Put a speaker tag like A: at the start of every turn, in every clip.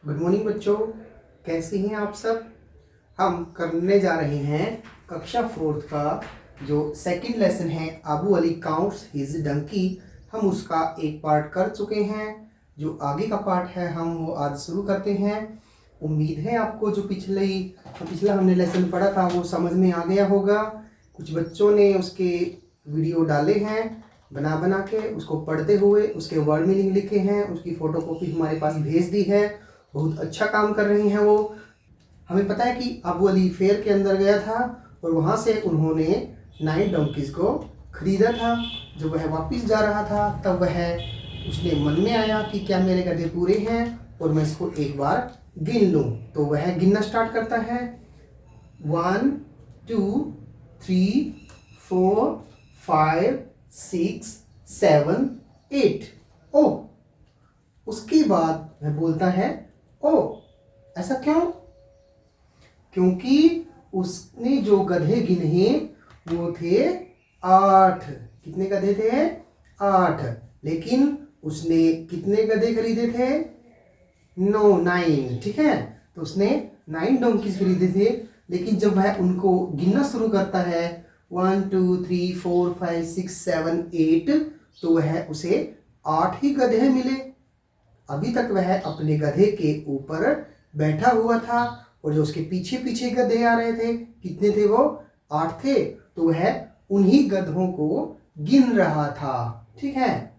A: Good morning बच्चों, कैसे हैं आप सब। हम करने जा रहे हैं कक्षा 4 का जो सेकंड लेसन है अबू अली काउंट्स हिज डंकी। हम उसका एक पार्ट कर चुके हैं। जो आगे का पार्ट है हम वो आज शुरू करते हैं। उम्मीद है आपको जो पिछला हमने लेसन पढ़ा था वो समझ में आ गया होगा। कुछ बच्चों ने उसके वीडियो डाले हैं बना के, उसको पढ़ते हुए उसके वर्ड मीनिंग लिखे हैं, उसकी फ़ोटोकॉपी हमारे पास भेज दी है। बहुत अच्छा काम कर रही हैं वो। हमें पता है कि अबू अली फेयर के अंदर गया था और वहाँ से उन्होंने 9 डोंकीज़ को ख़रीदा था। जब वह वापस जा रहा था तब उसने मन में आया कि क्या मेरे गधे पूरे हैं और मैं इसको एक बार गिन लूँ। तो वह गिनना स्टार्ट करता है 1 2 3 4 5 6 7 8। ओ उसके बाद वह बोलता है ओ ऐसा क्यों? क्योंकि उसने जो गधे गिने वो थे 8। कितने गधे थे? 8। लेकिन उसने कितने गधे खरीदे थे? 9। ठीक है, तो उसने 9 डोंकीज खरीदे थे। लेकिन जब वह उनको गिनना शुरू करता है 1 2 3 4 5 6 7 8, तो वह उसे 8 ही गधे मिले। अभी तक वह अपने गधे के ऊपर बैठा हुआ था और जो उसके पीछे पीछे गधे आ रहे थे, कितने थे वो? 8 थे। तो वह उन्हीं गधों को गिन रहा था। ठीक है,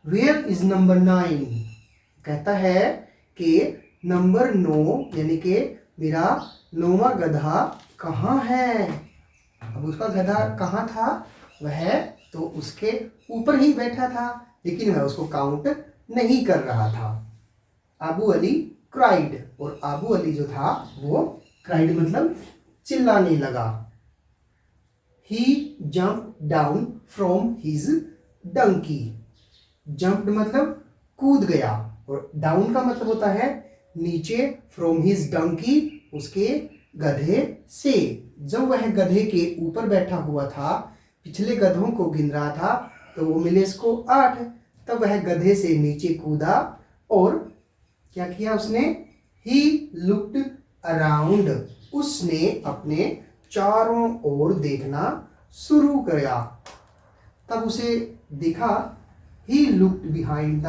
A: वेयर इज नंबर 9? कहता है कि नंबर 9 यानी कि मेरा 9वां गधा कहाँ है। अब उसका गधा कहाँ था? वह तो उसके ऊपर ही बैठा था, लेकिन वह उसको काउंट नहीं कर रहा था। अबू अली क्राइड, और अबू अली जो था वो क्राइड मतलब चिल्लाने लगा। He jump down from his donkey. Jumped मतलब कूद गया, और डाउन का मतलब होता है नीचे, फ्रॉम हिज डंकी उसके गधे से। जब वह गधे के ऊपर बैठा हुआ था, पिछले गधों को गिन रहा था, तो वो मिले इसको 8। तब वह गधे से नीचे कूदा और क्या किया उसने? He looked around. उसने अपने चारों ओर देखना शुरू किया। तब उसे देखा, he looked behind the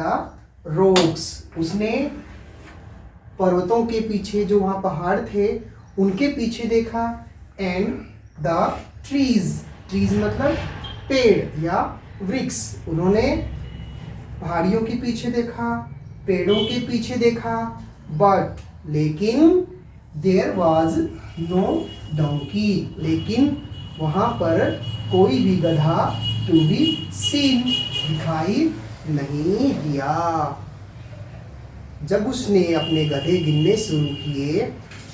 A: rocks. उसने पर्वतों के पीछे, जो वहाँ पहाड़ थे उनके पीछे देखा। एंड द ट्रीज, ट्रीज मतलब पेड़ या वृक्ष। उन्होंने पहाड़ियों के पीछे देखा, पेड़ों के पीछे देखा। बट लेकिन देयर वॉज नो डोंकी, लेकिन वहाँ पर कोई भी गधा टू बी सीन, दिखाई नहीं दिया। जब उसने अपने गधे गिनने शुरू किए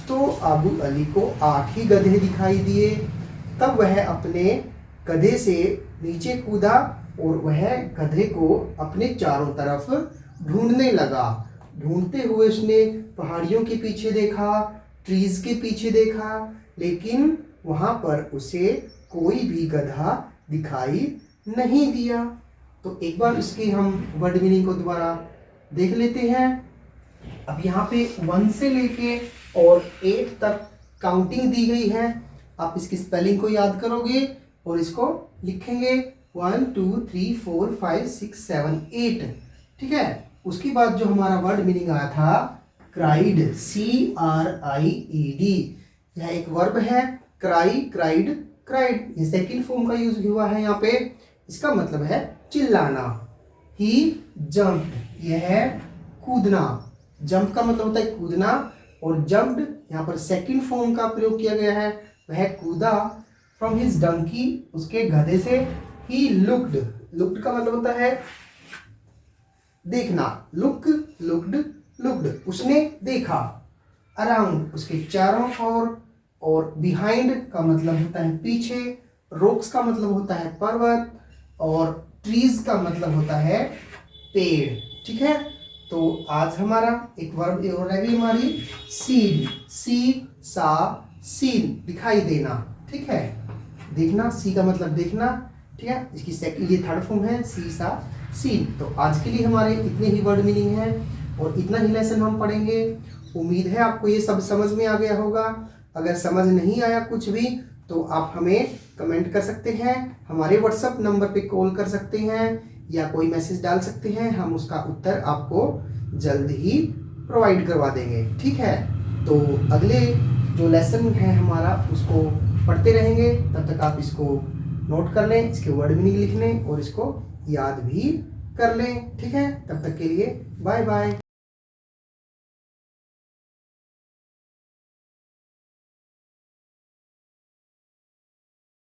A: तो अबू अली को 8 ही गधे दिखाई दिए। तब वह अपने गधे से नीचे कूदा और वह गधे को अपने चारों तरफ ढूंढने लगा। ढूंढते हुए उसने पहाड़ियों के पीछे देखा, ट्रीज के पीछे देखा, लेकिन वहाँ पर उसे कोई भी गधा दिखाई नहीं दिया। तो एक बार इसकी हम वर्ड मीनिंग को दोबारा देख लेते हैं। अब यहाँ पे 1 से लेके और 8 तक काउंटिंग दी गई है। आप इसकी स्पेलिंग को याद करोगे और इसको लिखेंगे 1 2 3 4 5 6 7 8। ठीक है, उसके बाद जो हमारा वर्ड मीनिंग आया था क्राइड, CRIED, यह एक वर्ब है। क्राई, क्राइड, क्राइड, ये सेकंड फॉर्म का यूज हुआ है यहाँ पे। इसका मतलब है चिल्लाना। ही जंप्ड, यह है कूदना। जंप का मतलब होता है कूदना, और जंप्ड यहाँ पर सेकंड फॉर्म का प्रयोग किया गया है। वह कूदा फ्रॉम हिज डंकी, उसके गधे से। ही लुक्ड, लुक्ड का मतलब होता है देखना। लुक, लुक्ड, लुक्ड, उसने देखा। अराउंड, उसके चारों ओर, और बिहाइंड का मतलब होता है पीछे। रॉक्स का मतलब होता है पर्वत, और ट्रीज का मतलब होता है पेड़। ठीक है, तो आज हमारा एक वर्ब और रह गई हमारी सीन, सी सा सीन, दिखाई देना। ठीक है, देखना, सी का मतलब देखना। ठीक है, इसकी सेकंड, ये थर्ड फॉर्म है सी सा सीन। तो आज के लिए हमारे इतने ही वर्ड मीनिंग है। और इतना ही लेसन हम पढ़ेंगे। उम्मीद है आपको ये सब समझ में आ गया होगा। अगर समझ नहीं आया कुछ भी तो आप हमें कमेंट कर सकते हैं, हमारे व्हाट्सएप नंबर पे कॉल कर सकते हैं या कोई मैसेज डाल सकते हैं, हम उसका उत्तर आपको जल्द ही प्रोवाइड करवा देंगे। ठीक है, तो अगले जो लेसन है हमारा उसको पढ़ते रहेंगे, तब तक आप इसको नोट कर लें, इसके वर्ड मीनिंग लिख लें और इसको याद भी कर लें। ठीक है, तब तक के लिए बाय बाय।